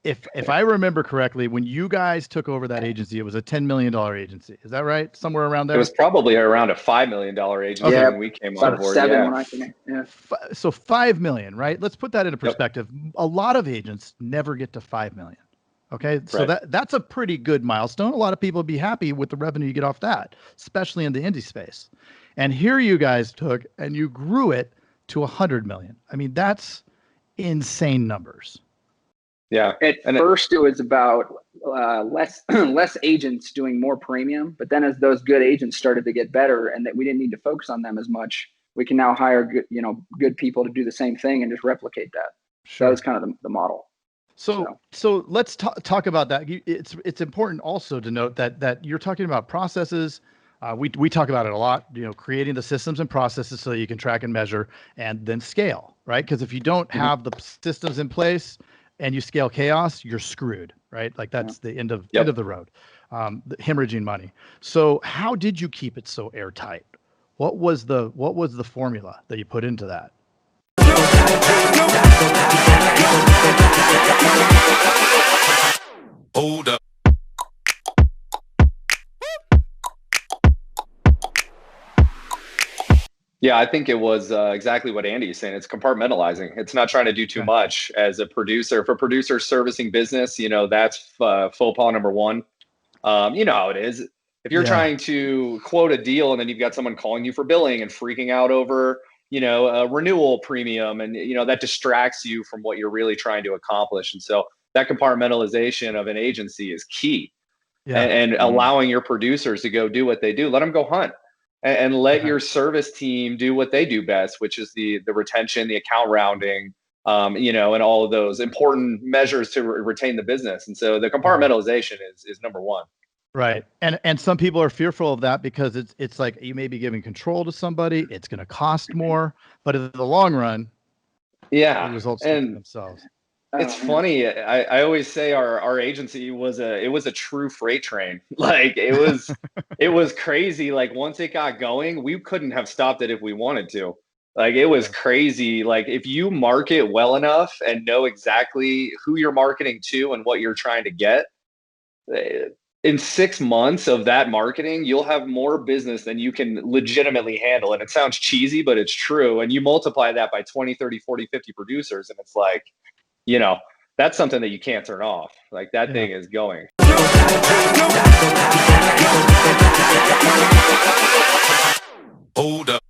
If I remember correctly, when you guys took over that agency, it was a $10 million agency. Is that right? Somewhere around there? It was probably around a $5 million agency when we came on board. Seven Yeah. when I came in. Yeah. So 5 million, right? Let's put that into perspective. Yep. A lot of agents never get to 5 million. Okay. So that's a pretty good milestone. A lot of people would be happy with the revenue you get off that, especially in the indie space. And here you guys took and you grew it to 100 million. I mean, that's insane numbers. Yeah. At first, it was about less agents doing more premium, but then as those good agents started to get better, and that we didn't need to focus on them as much, we can now hire good people to do the same thing and just replicate that. Sure. That was kind of the model. So let's talk about that. It's important also to note that you're talking about processes. We talk about it a lot, creating the systems and processes so that you can track and measure and then scale, right? Because if you don't have the systems in place and you scale chaos, you're screwed, right? Like that's the end of the road, the hemorrhaging money. So how did you keep it so airtight? What was the formula that you put into that? Hold up. Yeah, I think it was exactly what Andy is saying. It's compartmentalizing. It's not trying to do too much as a producer. If a producer's servicing business, that's faux pas number one. You know how it is. If you're trying to quote a deal and then you've got someone calling you for billing and freaking out over, a renewal premium, and, that distracts you from what you're really trying to accomplish. And so that compartmentalization of an agency is key. And allowing your producers to go do what they do. Let them go hunt. And let your service team do what they do best, which is the retention, the account rounding, and all of those important measures to retain the business. And so the compartmentalization is number one. Right. And some people are fearful of that because it's like you may be giving control to somebody. It's going to cost more, but in the long run, the results speak for themselves. It's funny. I always say our agency was a true freight train. Like it was crazy. Like once it got going, we couldn't have stopped it if we wanted to. Like it was crazy. Like if you market well enough and know exactly who you're marketing to and what you're trying to get, in 6 months of that marketing, you'll have more business than you can legitimately handle. And it sounds cheesy, but it's true. And you multiply that by 20, 30, 40, 50 producers, and it's like, that's something that you can't turn off. Like that thing is going. Hold up.